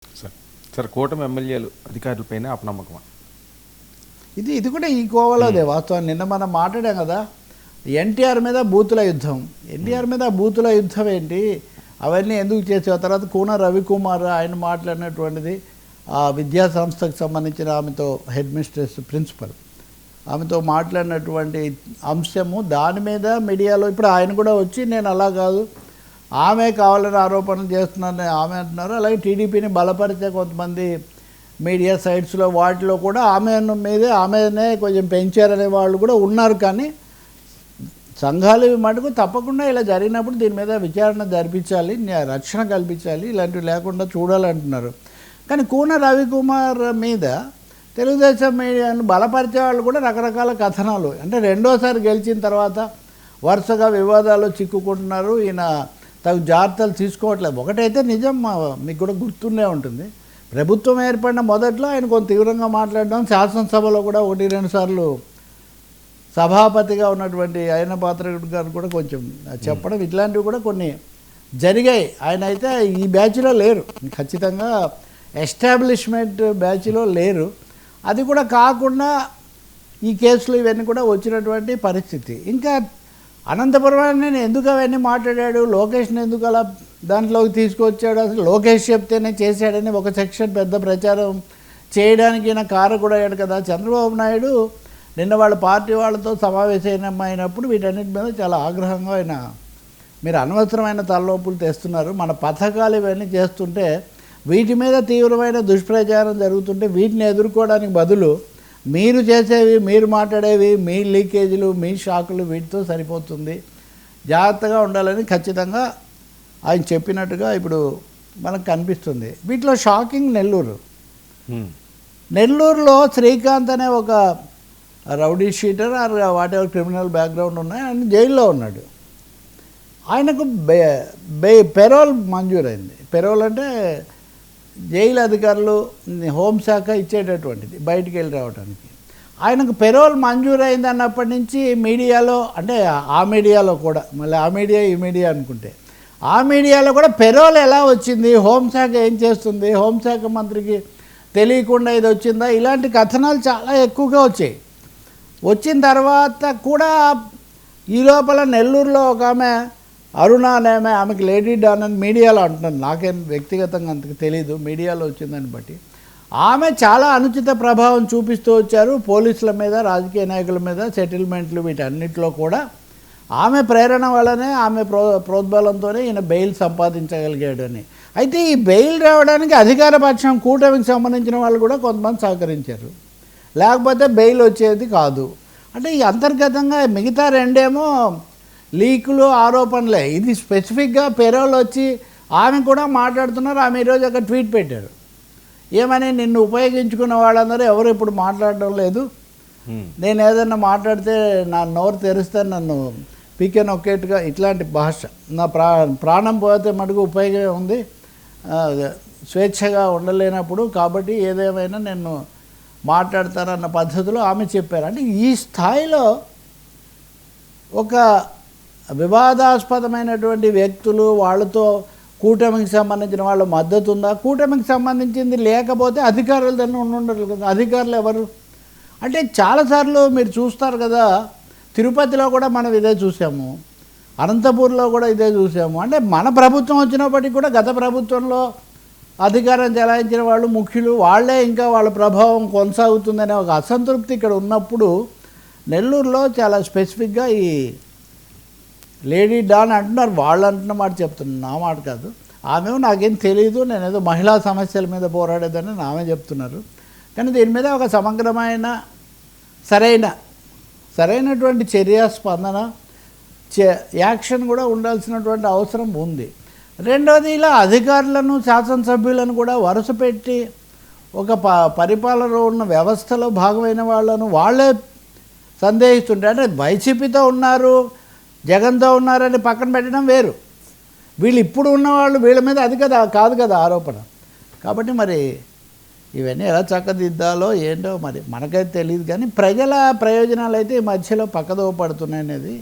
Sir sir కూటమి ఎమ్మెల్యేలు అధికారులపైన అపనమ్మకమా? ఇది కూడా ఈ కోవలోదే వాస్తవం. నిన్న మనం మాట్లాడాం కదా, ఎన్టీఆర్ మీద బూతుల యుద్ధం. ఎన్టీఆర్ మీద బూతుల యుద్ధం ఏంటి, అవన్నీ ఎందుకు చేసే తర్వాత కూన రవికుమార్ ఆయన మాట్లాడినటువంటిది ఆ విద్యా సంస్థకు సంబంధించిన ఆమెతో హెడ్ మిస్ట్రెస్ ప్రిన్సిపల్ ఆమెతో మాట్లాడినటువంటి అంశము, దాని మీద మీడియాలో ఇప్పుడు ఆయన కూడా వచ్చి నేను అలా కాదు, ఆమె కావాలని ఆరోపణలు చేస్తున్నారని ఆమె అంటున్నారు. అలాగే టీడీపీని బలపరిచే కొంతమంది మీడియా సైట్స్లో వాటిలో కూడా ఆమెనే కొంచెం పెంచారనే వాళ్ళు కూడా ఉన్నారు. కానీ సంఘాలు మటుకు తప్పకుండా ఇలా జరిగినప్పుడు దీని మీద విచారణ జరిపించాలి, రక్షణ కల్పించాలి, ఇలాంటివి లేకుండా చూడాలంటున్నారు. కానీ కూన రవికుమార్ మీద తెలుగుదేశం మీడియాను బలపరిచే వాళ్ళు కూడా రకరకాల కథనాలు, అంటే రెండోసారి గెలిచిన తర్వాత వరుసగా వివాదాలు చిక్కుకుంటున్నారు, ఈయన తగు జాగ్రత్తలు తీసుకోవట్లేదు. ఒకటైతే నిజం, మీకు కూడా గుర్తుండే ఉంటుంది, ప్రభుత్వం ఏర్పడిన మొదట్లో ఆయన కొంత తీవ్రంగా మాట్లాడడం, శాసనసభలో కూడా 1-2 సార్లు సభాపతిగా ఉన్నటువంటి ఆయన పాత్రుడు గారు కూడా కొంచెం చెప్పడం, ఇట్లాంటివి కూడా కొన్ని జరిగాయి. ఆయన అయితే ఈ బ్యాచ్లో లేరు, ఖచ్చితంగా ఎస్టాబ్లిష్మెంట్ బ్యాచ్లో లేరు. అది కూడా కాకుండా ఈ కేసులు ఇవన్నీ కూడా వచ్చినటువంటి పరిస్థితి. ఇంకా అనంతపురం నేను ఎందుకు అవన్నీ మాట్లాడాడు, లోకేష్ని ఎందుకు అలా దాంట్లోకి తీసుకొచ్చాడు, అసలు లోకేష్ చెప్తేనే చేశాడని ఒక సెక్షన్ పెద్ద ప్రచారం చేయడానికి ఈయన కారకుడు అయ్యాడు కదా. చంద్రబాబు నాయుడు నిన్న వాళ్ళ పార్టీ వాళ్ళతో సమావేశమైనప్పుడు వీటన్నిటి మీద చాలా ఆగ్రహంగా ఆయన, మీరు అనవసరమైన తలనొప్పులు తెస్తున్నారు, మన పథకాలు ఇవన్నీ చేస్తుంటే వీటి మీద తీవ్రమైన దుష్ప్రచారం జరుగుతుంటే వీటిని ఎదుర్కోవడానికి బదులు మీరు చేసేవి, మీరు మాట్లాడేవి, మీ లీకేజీలు, మీ షాకులు వీటితో సరిపోతుంది, జాగ్రత్తగా ఉండాలని ఖచ్చితంగా ఆయన చెప్పినట్టుగా ఇప్పుడు మనకు కనిపిస్తుంది. వీటిలో షాకింగ్ నెల్లూరులో శ్రీకాంత్ అనే ఒక rowdy sheeter or whatever criminal background ఉన్నాయి, ఆయన జైల్లో ఉన్నాడు. ఆయనకు పెరోల్ మంజూరైంది. పెరోల్ అంటే జైలు అధికారులు హోంశాఖ ఇచ్చేటటువంటిది బయటికి వెళ్ళి రావడానికి. ఆయనకు పెరోల్ మంజూరైంది అన్నప్పటి నుంచి మీడియాలో, అంటే ఆ మీడియాలో కూడా, మళ్ళీ ఆ మీడియా ఈ మీడియా అనుకుంటే, ఆ మీడియాలో కూడా పెరోల్ ఎలా వచ్చింది, హోంశాఖ ఏం చేస్తుంది, హోంశాఖ మంత్రికి తెలియకుండా ఇది వచ్చిందా, ఇలాంటి కథనాలు చాలా ఎక్కువగా వచ్చాయి. వచ్చిన తర్వాత కూడా ఈ లోపల నెల్లూరులో ఒక ఆమె అరుణ అనే ఆమెకి లేడీ డాన్ అని మీడియాలో అంటున్నాను, నాకేం వ్యక్తిగతంగా అంతకు తెలీదు, మీడియాలో వచ్చిందని బట్టి ఆమె చాలా అనుచిత ప్రభావం చూపిస్తూ వచ్చారు పోలీసుల మీద, రాజకీయ నాయకుల మీద, సెటిల్మెంట్లు వీటన్నిటిలో కూడా ఆమె ప్రేరణ వల్లనే, ఆమె ప్రోద్బలంతోనే ఈయన బెయిల్ సంపాదించగలిగాడు అని. అయితే ఈ బెయిల్ రావడానికి అధికార పక్షం కూటమికి సంబంధించిన వాళ్ళు కూడా కొంతమంది సహకరించారు, లేకపోతే బెయిల్ వచ్చేది కాదు. అంటే ఈ అంతర్గతంగా మిగతా రెండేమో లీకులు, ఆరోపణలే, ఇది స్పెసిఫిక్గా పెరోల్ వచ్చి ఆమె కూడా మాట్లాడుతున్నారు. ఆమె ఈరోజు ఒక ట్వీట్ పెట్టారు, ఏమని, నిన్ను ఉపయోగించుకున్న వాళ్ళందరూ ఎవరు ఇప్పుడు మాట్లాడడం లేదు, నేను ఏదన్నా మాట్లాడితే నా నోరు తెరిస్తే నన్ను పీకే నొక్కేట్టుగా, ఇట్లాంటి భాష, నా ప్రాణం పోతే మటుకు ఉపయోగం ఉంది, స్వేచ్ఛగా ఉండలేనప్పుడు, కాబట్టి ఏదేమైనా నేను మాట్లాడతానన్న పద్ధతిలో ఆమె చెప్పారు. అంటే ఈ స్థాయిలో ఒక వివాదాస్పదమైనటువంటి వ్యక్తులు, వాళ్ళతో కూటమికి సంబంధించిన వాళ్ళ మద్దతు ఉందా, కూటమికి సంబంధించింది లేకపోతే అధికారులు దాన్ని ఉండరు కదా, అధికారులు ఎవరు అంటే చాలాసార్లు మీరు చూస్తారు కదా, తిరుపతిలో కూడా మనం ఇదే చూసాము, అనంతపూర్లో కూడా ఇదే చూసాము. అంటే మన ప్రభుత్వం వచ్చినప్పటికీ కూడా గత ప్రభుత్వంలో అధికారం చెలాయించిన వాళ్ళు ముఖ్యులు వాళ్ళే ఇంకా వాళ్ళ ప్రభావం కొనసాగుతుందనే ఒక అసంతృప్తి ఇక్కడ ఉన్నప్పుడు నెల్లూరులో చాలా స్పెసిఫిక్గా ఈ లేడీ డాన్ అంటున్నారు, వాళ్ళు అంటున్న మాట చెప్తున్నాను, నా మాట కాదు. ఆమె నాకేం తెలియదు, నేనేదో మహిళా సమస్యల మీద పోరాడేదని ఆమె చెప్తున్నారు. కానీ దీని మీద ఒక సమగ్రమైన సరైనటువంటి చర్య, స్పందన, యాక్షన్ కూడా ఉండాల్సినటువంటి అవసరం ఉంది. రెండవది, ఇలా అధికారులను, శాసనసభ్యులను కూడా వరుస పెట్టి ఒక పరిపాలనలో ఉన్న వ్యవస్థలో భాగమైన వాళ్ళను వాళ్ళే సందేహిస్తుంటే, అంటే వైసీపీతో ఉన్నారు, జగన్తో ఉన్నారని పక్కన పెట్టడం వేరు, వీళ్ళు ఇప్పుడు ఉన్నవాళ్ళు వీళ్ళ మీద అది కాదు కదా ఆరోపణ. కాబట్టి మరి ఇవన్నీ ఎలా చక్కదిద్దాలో ఏంటో మరి మనకైతే తెలియదు. కానీ ప్రజల ప్రయోజనాలు అయితే ఈ మధ్యలో పక్కదోవ పడుతున్నాయి అనేది